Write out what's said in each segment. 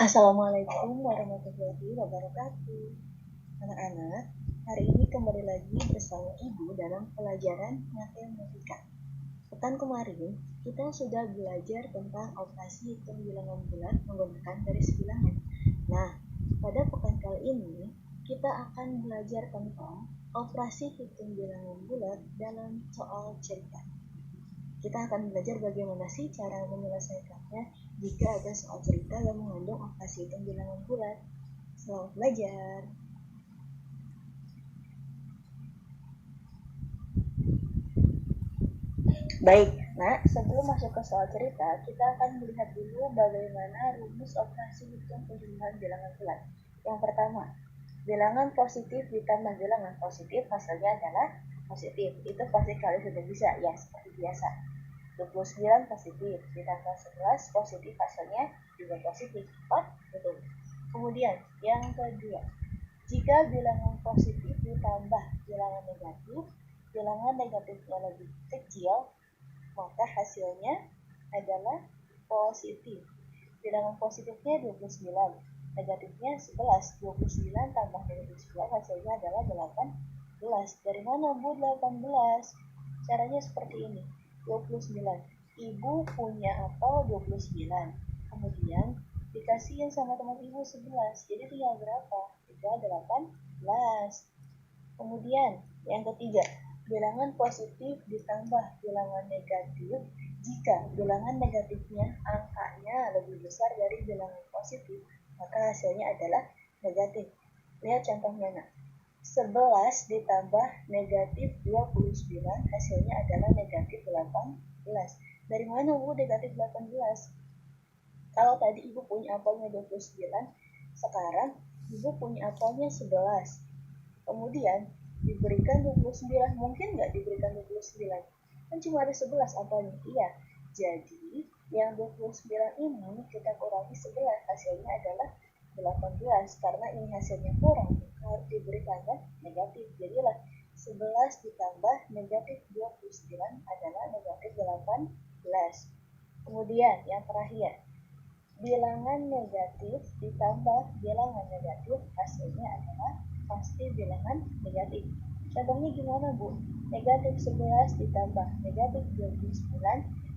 Assalamualaikum warahmatullahi wabarakatuh. Anak-anak, hari ini kembali lagi bersama Ibu dalam pelajaran matematika. Pekan kemarin, kita sudah belajar tentang operasi hitung bilangan bulat menggunakan garis bilangan. Nah, pada pekan kali ini, kita akan belajar tentang operasi hitung bilangan bulat dalam soal cerita. Kita akan belajar bagaimana sih cara menyelesaikannya jika ada soal cerita yang mengandung operasi hitung bilangan bulat. Selamat belajar. Baik, nah sebelum masuk ke soal cerita, kita akan melihat dulu bagaimana rumus operasi hitung penjumlahan bilangan bulat. Yang pertama, bilangan positif ditambah bilangan positif hasilnya adalah positif. Itu pasti kalian sudah bisa ya, seperti biasa. 29 positif ditambah 11 positif hasilnya juga positif. 4, betul. Kemudian yang kedua, jika bilangan positif ditambah bilangan negatifnya lebih kecil, maka hasilnya adalah positif. Bilangan positifnya 29, negatifnya 11. 29 tambah negatif 11 hasilnya adalah 18. Dari mana Bu 18? Caranya seperti ini. 29. Ibu punya apel 29. Kemudian dikasihin sama teman ibu 11. Jadi tinggal berapa? Tinggal 18. Kemudian yang ketiga, bilangan positif ditambah bilangan negatif jika bilangan negatifnya angkanya lebih besar dari bilangan positif, maka hasilnya adalah negatif. Lihat contohnya nak. 11 ditambah negatif 29 hasilnya adalah negatif 18. Dari mana Bu negatif 18? Kalau tadi Ibu punya apelnya 29, sekarang Ibu punya apelnya 11. Kemudian diberikan 29, mungkin nggak diberikan 29? Kan cuma ada 11 apelnya. Iya, jadi yang 29 ini kita kurangi 11, hasilnya adalah 18. Karena ini hasilnya kurang, harus diberikan kan negatif. Jadilah 11 ditambah negatif 29 adalah negatif 18. Kemudian yang terakhir, bilangan negatif ditambah bilangan negatif hasilnya adalah pasti bilangan negatif. Contohnya gimana Bu? Negatif 11 ditambah negatif 29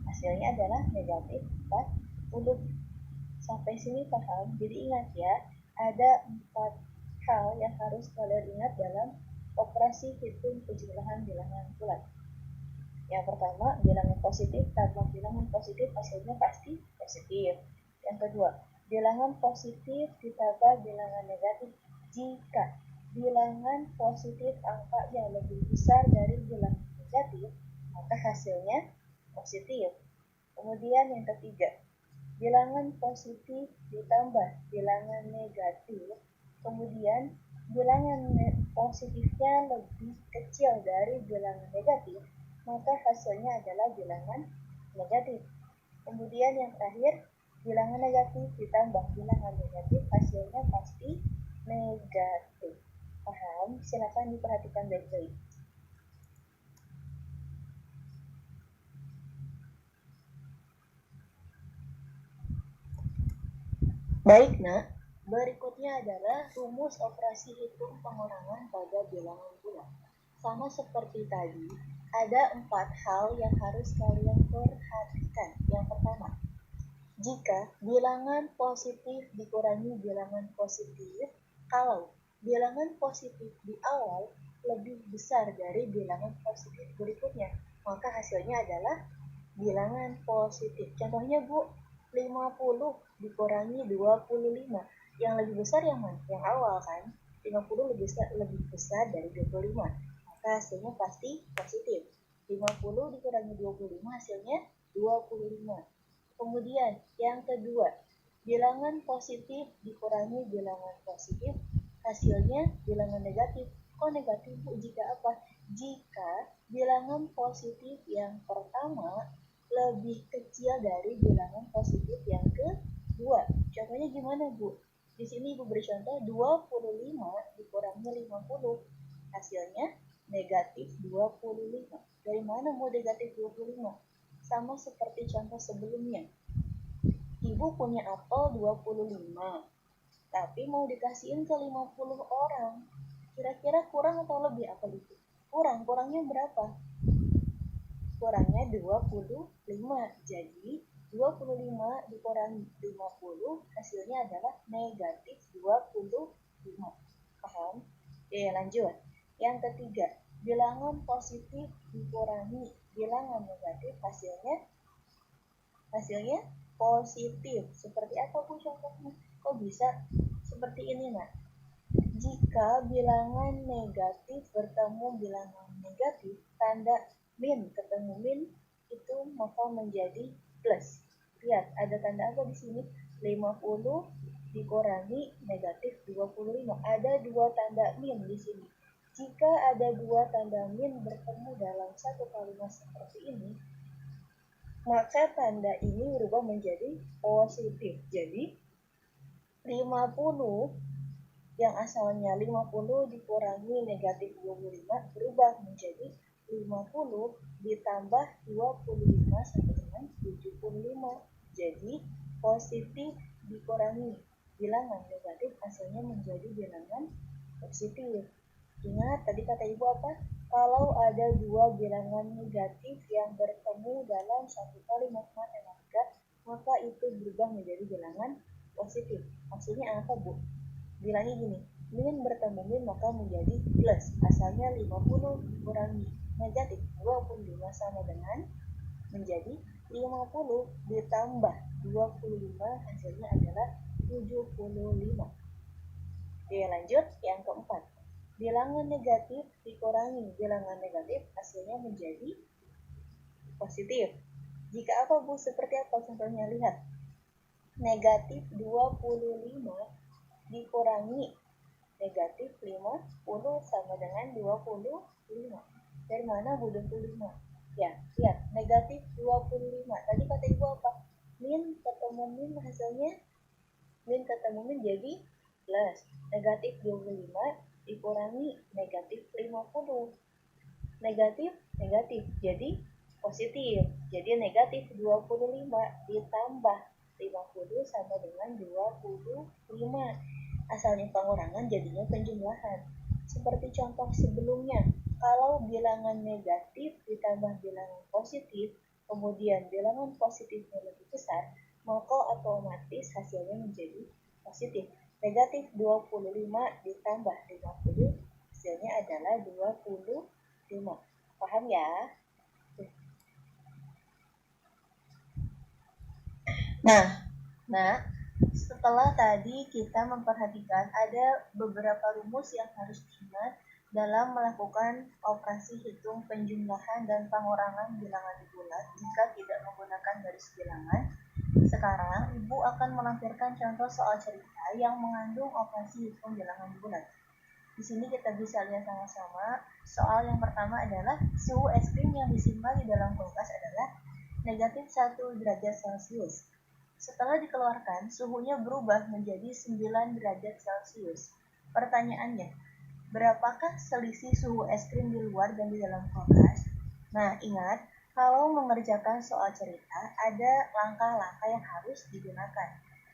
hasilnya adalah negatif 40. Sampai sini paham? Jadi ingat ya, ada 4 hal yang harus kalian ingat dalam operasi hitung penjumlahan bilangan bulat. Yang pertama, bilangan positif tambah bilangan positif hasilnya pasti positif. Yang kedua, bilangan positif ditambah bilangan negatif jika bilangan positif angkanya lebih besar dari bilangan negatif, maka hasilnya positif. Kemudian yang ketiga, bilangan positif ditambah bilangan negatif, kemudian bilangan positifnya lebih kecil dari bilangan negatif, maka hasilnya adalah bilangan negatif. Kemudian yang terakhir, bilangan negatif ditambah bilangan negatif hasilnya pasti negatif. Paham? Silakan diperhatikan baik-baik. Baik nak, berikutnya adalah rumus operasi hitung pengurangan pada bilangan bulat. Sama seperti tadi, ada 4 hal yang harus kalian perhatikan. Yang pertama, jika bilangan positif dikurangi bilangan positif, kalau bilangan positif di awal lebih besar dari bilangan positif berikutnya, maka hasilnya adalah bilangan positif. Contohnya Bu, 50 dikurangi 25. Yang lebih besar yang mana? Yang awal kan? 50 lebih besar dari 25. Maka hasilnya pasti positif. 50 dikurangi 25 hasilnya 25. Kemudian yang kedua, bilangan positif dikurangi bilangan positif hasilnya bilangan negatif. Kok negatif Bu? Jika apa? Jika bilangan positif yang pertama lebih kecil dari bilangan positif yang kedua. Contohnya gimana Bu? Di sini Ibu beri contoh 25 dikurangi 50. Hasilnya negatif 25. Dari mana mau negatif 25? Sama seperti contoh sebelumnya. Ibu ibu punya apel 25, tapi mau dikasihin ke 50 orang. Kira-kira kurang atau lebih apel itu? Kurangnya berapa? Kurangnya 25. Jadi 25 dikurangi 50 hasilnya adalah negatif 25. Paham? Oke, lanjut. Yang ketiga, bilangan positif dikurangi bilangan negatif hasilnya positif. Seperti apa Bu contohnya? Kok bisa seperti ini, Nak? Jika bilangan negatif bertemu bilangan negatif, tanda min ketemu min itu maka menjadi plus. Lihat, ada tanda apa di sini? 50 dikurangi negatif 25. Ada dua tanda min di sini. Jika ada dua tanda min bertemu dalam satu kalimat seperti ini, maka tanda ini berubah menjadi positif. Jadi 50 yang asalnya 50 dikurangi negatif 25 berubah menjadi 50 ditambah 25 sama dengan 75. Jadi positif dikurangi bilangan negatif hasilnya menjadi bilangan positif. Ingat tadi kata ibu apa? Kalau ada dua bilangan negatif yang bertemu dalam satu kalimat matematika, maka itu berubah menjadi bilangan positif. Maksudnya apa, Bu? Bilangnya gini, min bertemu min maka menjadi plus. Asalnya 50 dikurangi negatif 25 sama dengan menjadi 50 ditambah 25 hasilnya adalah 75. Oke, lanjut yang keempat. Bilangan negatif dikurangi bilangan negatif hasilnya menjadi positif. Jika apa Bu? Seperti apa contohnya? Lihat. Negatif 25 dikurangi negatif 50 sama dengan 25. Dari mana Bu 25? Ya, lihat. Negatif 25. Tadi kata ibu apa? Min ketemu min hasilnya min ketemu min jadi plus. Negatif 25 dikurangi negatif 50. Negatif jadi positif. Jadi negatif 25 ditambah 50 sama dengan 25. Asalnya pengurangan jadinya penjumlahan. Seperti contoh sebelumnya, kalau bilangan negatif ditambah bilangan positif, kemudian bilangan positifnya lebih besar, maka otomatis hasilnya menjadi positif. Negatif 25 ditambah 50 hasilnya adalah 25. Paham ya? Nah, setelah tadi kita memperhatikan ada beberapa rumus yang harus diingat dalam melakukan operasi hitung penjumlahan dan pengurangan bilangan bulat jika tidak menggunakan garis bilangan. Sekarang, Ibu akan melampirkan contoh soal cerita yang mengandung operasi hitung bilangan bulat. Di sini kita bisa lihat sama-sama. Soal yang pertama adalah suhu es krim yang disimpan di dalam kulkas adalah negatif 1 derajat Celcius. Setelah dikeluarkan, suhunya berubah menjadi 9 derajat Celcius. Pertanyaannya, berapakah selisih suhu es krim di luar dan di dalam kulkas? Nah, ingat, kalau mengerjakan soal cerita, ada langkah-langkah yang harus digunakan.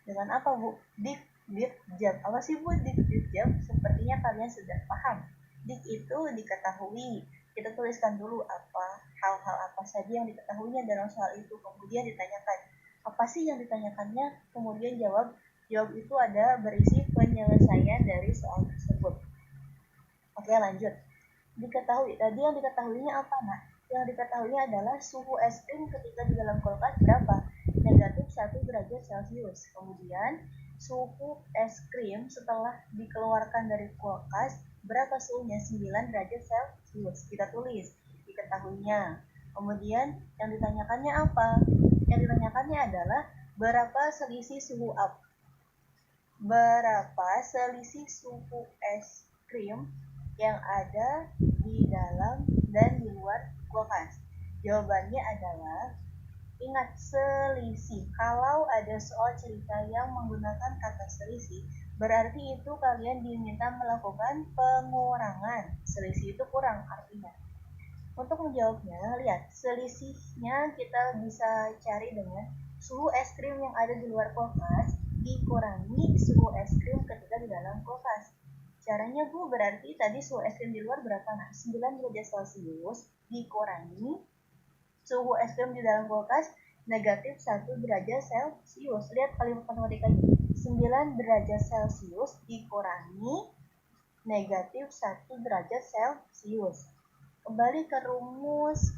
Dengan apa, Bu? Dik jam. Apa sih, Bu? Dik jam? Sepertinya kalian sudah paham. Dik itu diketahui. Kita tuliskan dulu hal-hal apa saja yang diketahuinya dalam soal itu. Kemudian ditanyakan, apa sih yang ditanyakannya? Kemudian jawab itu ada berisi penyelesaian dari soal tersebut. Oke, lanjut. Tadi yang diketahuinya apa, Nak? Yang diketahuinya adalah suhu es krim ketika di dalam kulkas berapa? Negatif 1 derajat Celcius. Kemudian suhu es krim setelah dikeluarkan dari kulkas berapa suhunya? 9 derajat Celcius. Kita tulis diketahuinya. Kemudian yang ditanyakannya apa? Yang ditanyakannya adalah berapa selisih suhu es krim yang ada di dalam dan di luar kulkas. Jawabannya adalah, ingat selisih. Kalau ada soal cerita yang menggunakan kata selisih, berarti itu kalian diminta melakukan pengurangan. Selisih itu kurang artinya. Untuk menjawabnya, lihat, selisihnya kita bisa cari dengan suhu es krim yang ada di luar kulkas dikurangi suhu es krim ketika di dalam kulkas. Caranya Bu, berarti tadi suhu es krim di luar berapa? Nah, 9 derajat Celcius dikurangi suhu es krim di dalam kulkas negatif 1 derajat Celcius. Lihat kalimat matematikanya. 9 derajat Celcius dikurangi negatif 1 derajat Celcius. Kembali ke rumus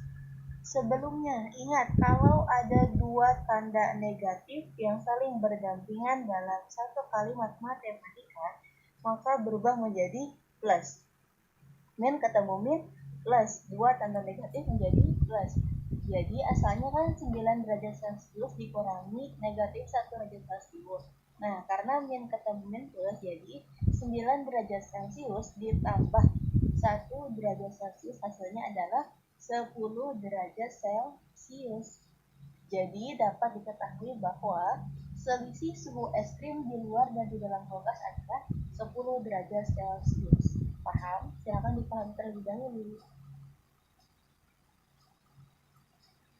sebelumnya. Ingat, kalau ada dua tanda negatif yang saling berdampingan dalam satu kalimat matematika, maka berubah menjadi plus. Min ketemu min, plus. Dua tanda negatif menjadi plus. Jadi asalnya kan 9 derajat Celcius dikurangi negatif 1 derajat Celcius. Nah, karena min ketemu min plus, jadi 9 derajat Celcius ditambah 1 derajat Celcius hasilnya adalah 10 derajat Celcius. Jadi dapat diketahui bahwa selisih suhu es krim di luar dan di dalam kulkas adalah 10 derajat Celcius. Paham? Silakan dipahami terlebih dahulu.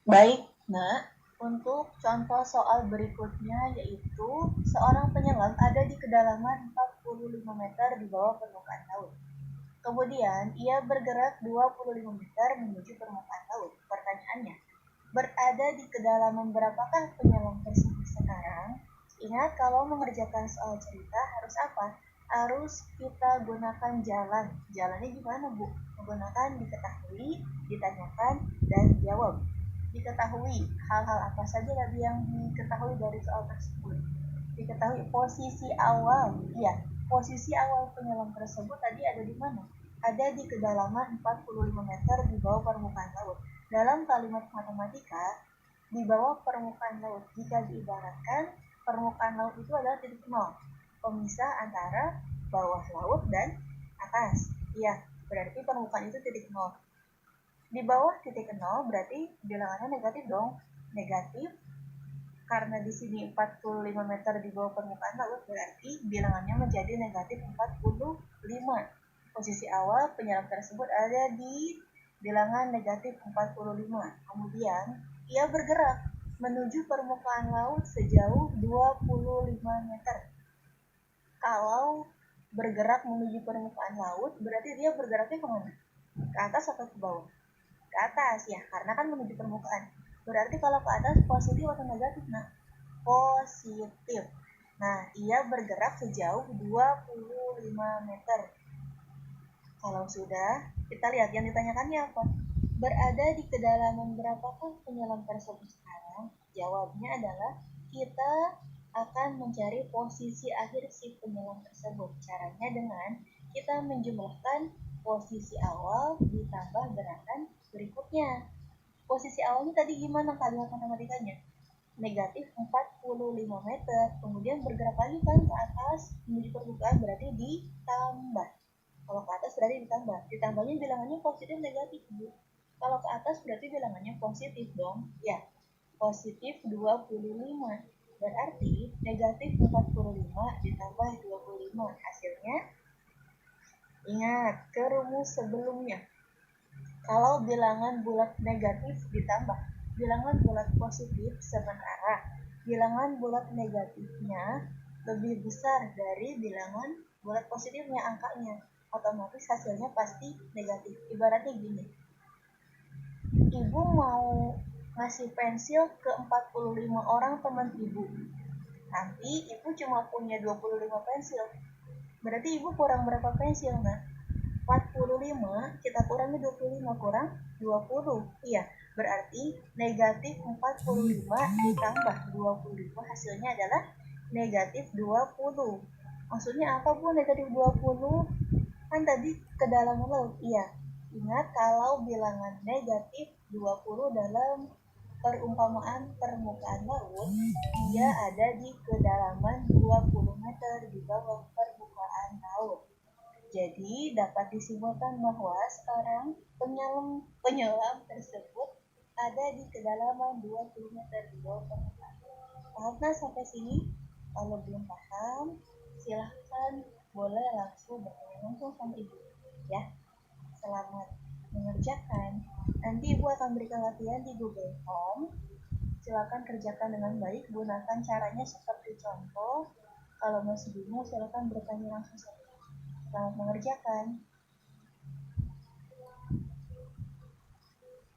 Baik, Nak. Untuk contoh soal berikutnya yaitu seorang penyelam ada di kedalaman 45 meter di bawah permukaan laut. Kemudian ia bergerak 25 meter menuju permukaan laut. Pertanyaannya, berada di kedalaman berapakah penyelam tersebut sekarang? Ingat, kalau mengerjakan soal cerita harus apa? Harus kita gunakan jalan. Jalannya gimana, Bu? Menggunakan diketahui, ditanyakan, dan jawab. Diketahui hal-hal apa saja tadi yang diketahui dari soal tersebut. Diketahui posisi awal. Iya, posisi awal penyelam tersebut tadi ada di mana? Ada di kedalaman 45 meter di bawah permukaan laut. Dalam kalimat matematika, di bawah permukaan laut, jika diibaratkan permukaan laut itu adalah titik nol, pemisah antara bawah laut dan atas. Iya, berarti permukaan itu titik nol. Di bawah titik nol berarti bilangannya negatif dong. Negatif karena di sini 45 meter di bawah permukaan laut, berarti bilangannya menjadi negatif 45. Posisi awal penyelam tersebut ada di bilangan negatif 45. Kemudian ia bergerak menuju permukaan laut sejauh 25 meter. Kalau bergerak menuju permukaan laut, berarti dia bergeraknya kemana? Ke atas atau ke bawah? Ke atas ya, karena kan menuju permukaan. Berarti kalau ke atas positif atau negatif? Nah, positif. Nah, ia bergerak sejauh 25 meter. Kalau sudah, kita lihat yang ditanyakannya apa? Berada di kedalaman berapakah penyelam tersebut sekarang? Jawabnya adalah kita akan mencari posisi akhir si penyelam tersebut. Caranya dengan kita menjumlahkan posisi awal ditambah gerakan berikutnya. Posisi awalnya tadi gimana kalimat matematikanya? Negatif 45 meter, kemudian bergerak lagi kan ke atas menuju permukaan, berarti ditambah. Kalau ke atas berarti ditambah. Ditambahnya bilangannya positif negatif, Bu. Kalau ke atas berarti bilangannya positif dong. Ya, positif 25. Berarti negatif 45 ditambah 25. Hasilnya, ingat ke rumus sebelumnya. Kalau bilangan bulat negatif ditambah bilangan bulat positif, sementara bilangan bulat negatifnya lebih besar dari bilangan bulat positifnya angkanya, otomatis hasilnya pasti negatif. Ibaratnya gini, ibu mau ngasih pensil ke 45 orang teman ibu, tapi ibu cuma punya 25 pensil, berarti ibu kurang berapa pensil? Nah, 45 kita kurangi 25 kurang 20. Iya, berarti negatif 45 ditambah 25 hasilnya adalah negatif 20. Maksudnya apa, Bu, negatif 20? Kan tadi kedalaman laut. Iya, ingat kalau bilangan negatif 20 dalam perumpamaan permukaan laut, dia ada di kedalaman 20 meter di bawah permukaan laut. Jadi dapat disimpulkan bahwa sekarang penyelam tersebut ada di kedalaman 20 meter di bawah permukaan. Paham sampai sini? Kalau belum paham, silahkan boleh langsung bertanya langsung sama ibu. Ya, selamat mengerjakan. Nanti ibu akan berikan latihan di Google Form. Silakan kerjakan dengan baik, gunakan caranya seperti contoh. Kalau masih bingung, silakan bertanya langsung saja. Selamat mengerjakan.